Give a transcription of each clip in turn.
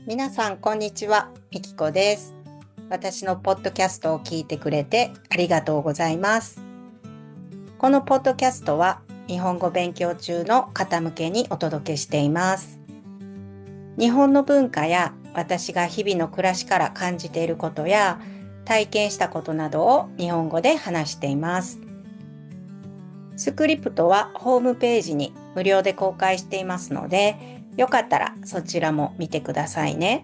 皆さんこんにちは、みきこです。私のポッドキャストを聞いてくれてありがとうございます。このポッドキャストは日本語勉強中の方向けにお届けしています。日本の文化や私が日々の暮らしから感じていることや体験したことなどを日本語で話しています。スクリプトはホームページに無料で公開していますので、よかったらそちらも見てくださいね。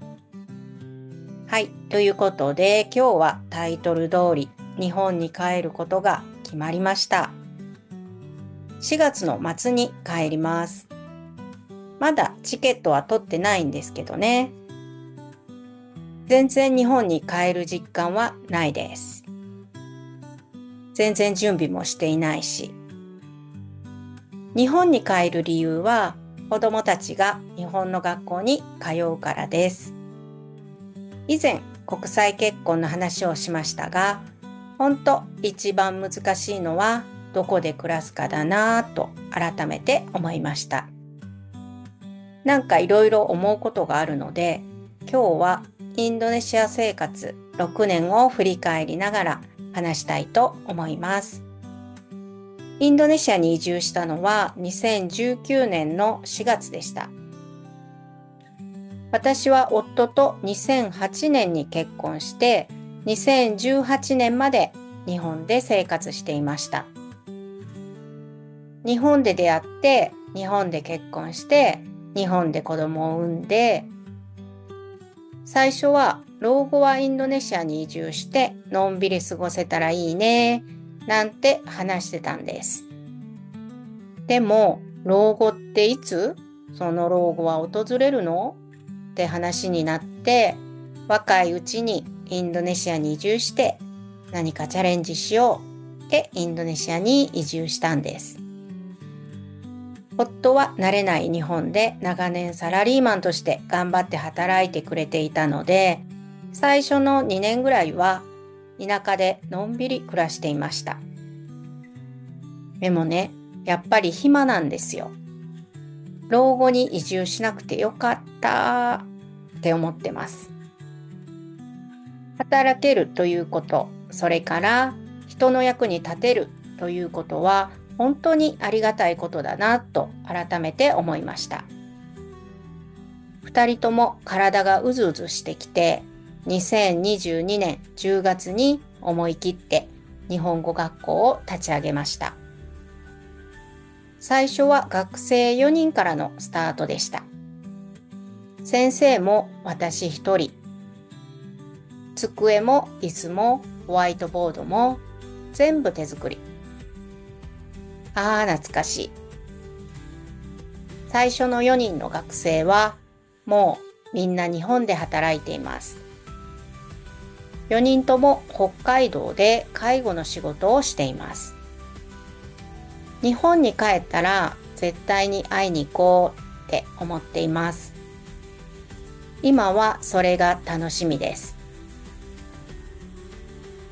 はい、ということで今日はタイトル通り日本に帰ることが決まりました。4月の末に帰ります。まだチケットは取ってないんですけどね。全然日本に帰る実感はないです。全然準備もしていないし。日本に帰る理由は子どもたちが日本の学校に通うからです。以前国際結婚の話をしましたが、本当一番難しいのはどこで暮らすかだなぁと改めて思いました。なんかいろいろ思うことがあるので、今日はインドネシア生活6年を振り返りながら話したいと思います。インドネシアに移住したのは2019年の4月でした。私は夫と2008年に結婚して2018年まで日本で生活していました。日本で出会って日本で結婚して日本で子供を産んで、最初は老後はインドネシアに移住してのんびり過ごせたらいいねなんて話してたんです。でも老後っていつその老後は訪れるのって話になって、若いうちにインドネシアに移住して何かチャレンジしようってインドネシアに移住したんです。夫は慣れない日本で長年サラリーマンとして頑張って働いてくれていたので、最初の2年ぐらいは田舎でのんびり暮らしていました。でもね、やっぱり暇なんですよ。老後に移住しなくてよかったって思ってます。働けるということ、それから人の役に立てるということは本当にありがたいことだなと改めて思いました。2人とも体がうずうずしてきて、2022年10月に思い切って日本語学校を立ち上げました。最初は学生4人からのスタートでした。先生も私一人、机も椅子もホワイトボードも全部手作り。懐かしい。最初の4人の学生はもうみんな日本で働いています。4人とも北海道で介護の仕事をしています。日本に帰ったら絶対に会いに行こうって思っています。今はそれが楽しみです。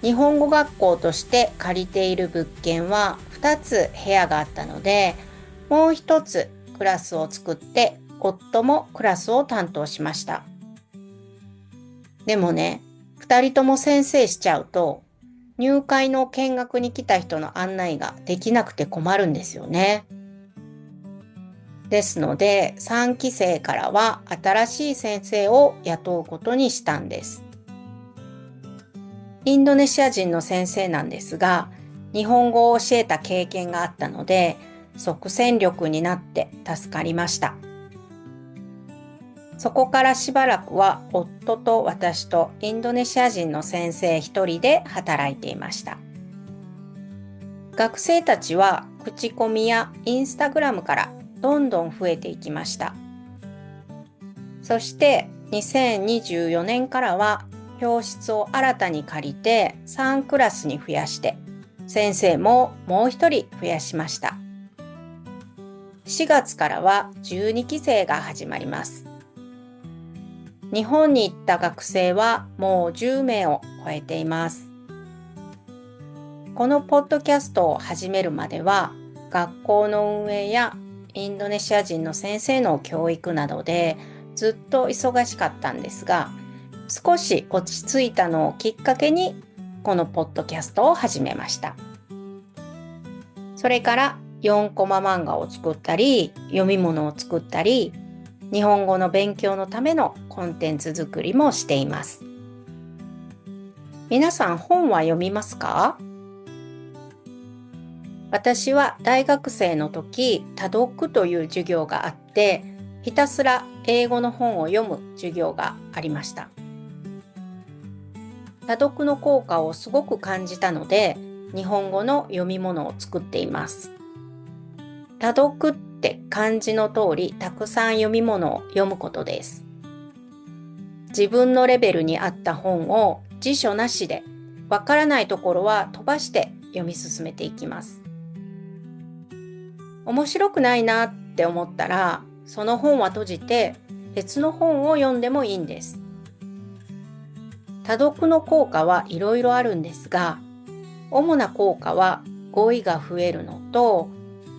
日本語学校として借りている物件は2つ部屋があったので、もう1つクラスを作って夫もクラスを担当しました。でもね、2人とも先生しちゃうと入会の見学に来た人の案内ができなくて困るんですよね。ですので3期生からは新しい先生を雇うことにしたんです。インドネシア人の先生なんですが、日本語を教えた経験があったので即戦力になって助かりました。そこからしばらくは夫と私とインドネシア人の先生一人で働いていました。学生たちは口コミやインスタグラムからどんどん増えていきました。そして2024年からは教室を新たに借りて3クラスに増やして、先生ももう一人増やしました。4月からは12期生が始まります。日本に行った学生はもう10名を超えています。このポッドキャストを始めるまでは、学校の運営やインドネシア人の先生の教育などでずっと忙しかったんですが、少し落ち着いたのをきっかけにこのポッドキャストを始めました。それから4コマ漫画を作ったり、読み物を作ったり、日本語の勉強のためのコンテンツ作りもしています。皆さん本は読みますか？私は大学生の時、多読という授業があって、ひたすら英語の本を読む授業がありました。多読の効果をすごく感じたので、日本語の読み物を作っています。多読って漢字の通り、たくさん読み物を読むことです。自分のレベルに合った本を辞書なしで、わからないところは飛ばして読み進めていきます。面白くないなって思ったら、その本は閉じて別の本を読んでもいいんです。多読の効果はいろいろあるんですが、主な効果は語彙が増えるのと、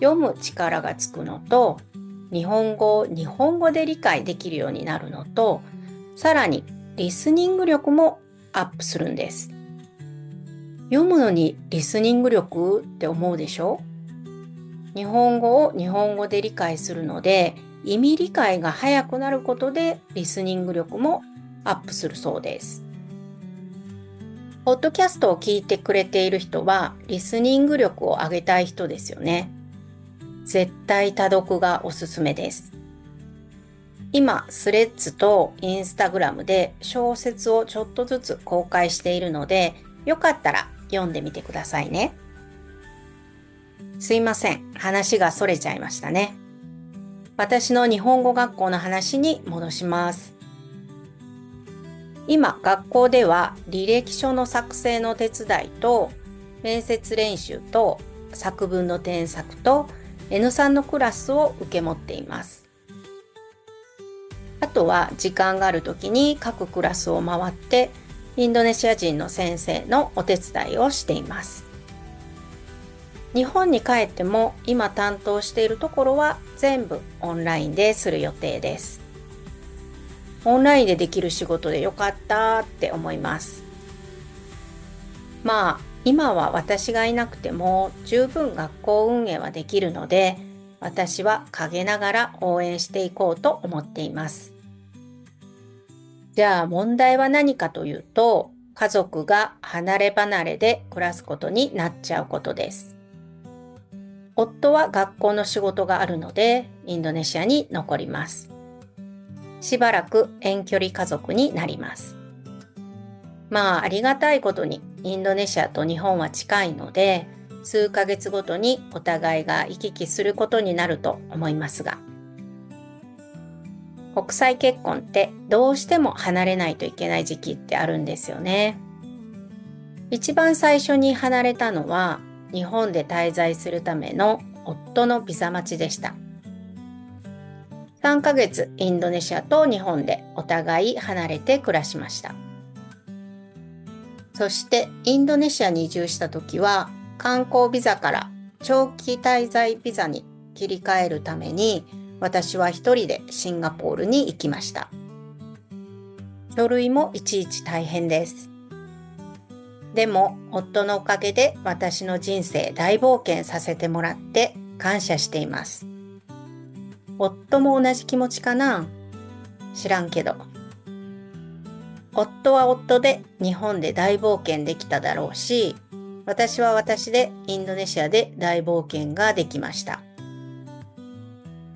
読む力がつくのと、日本語を日本語で理解できるようになるのと、さらにリスニング力もアップするんです。読むのにリスニング力って思うでしょ？日本語を日本語で理解するので、意味理解が早くなることでリスニング力もアップするそうです。ポッドキャストを聞いてくれている人はリスニング力を上げたい人ですよね。絶対多読がおすすめです。今、スレッズとインスタグラムで小説をちょっとずつ公開しているので、よかったら読んでみてくださいね。すいません、話がそれちゃいましたね。私の日本語学校の話に戻します。今、学校では履歴書の作成の手伝いと、面接練習と、作文の添削と、N3 のクラスを受け持っています。あとは時間がある時に各クラスを回って、インドネシア人の先生のお手伝いをしています。日本に帰っても今担当しているところは全部オンラインでする予定です。オンラインでできる仕事でよかったって思います。まあ、今は私がいなくても十分学校運営はできるので、私は陰ながら応援していこうと思っています。じゃあ問題は何かというと、家族が離れ離れで暮らすことになっちゃうことです。夫は学校の仕事があるので、インドネシアに残ります。しばらく遠距離家族になります。まあ、ありがたいことにインドネシアと日本は近いので、数ヶ月ごとにお互いが行き来することになると思いますが、国際結婚ってどうしても離れないといけない時期ってあるんですよね。一番最初に離れたのは日本で滞在するための夫のビザ待ちでした。3ヶ月インドネシアと日本でお互い離れて暮らしました。そしてインドネシアに移住した時は観光ビザから長期滞在ビザに切り替えるために私は一人でシンガポールに行きました。書類もいちいち大変です。でも夫のおかげで私の人生大冒険させてもらって感謝しています。夫も同じ気持ちかな？知らんけど。夫は夫で日本で大冒険できただろうし、私は私でインドネシアで大冒険ができました。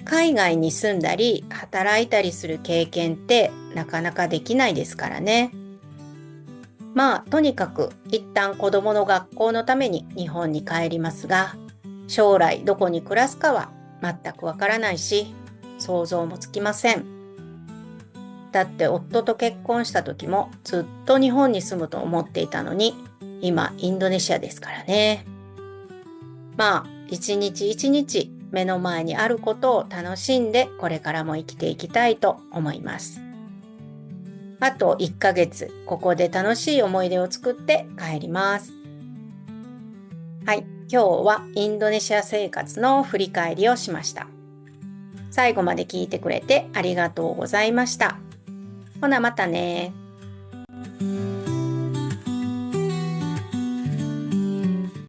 海外に住んだり働いたりする経験ってなかなかできないですからね。まあとにかく一旦子供の学校のために日本に帰りますが、将来どこに暮らすかは全くわからないし、想像もつきません。だって夫と結婚した時もずっと日本に住むと思っていたのに、今インドネシアですからね。まあ一日一日目の前にあることを楽しんでこれからも生きていきたいと思います。あと1ヶ月ここで楽しい思い出を作って帰ります。はい、今日はインドネシア生活の振り返りをしました。最後まで聞いてくれてありがとうございました。ほなまたね。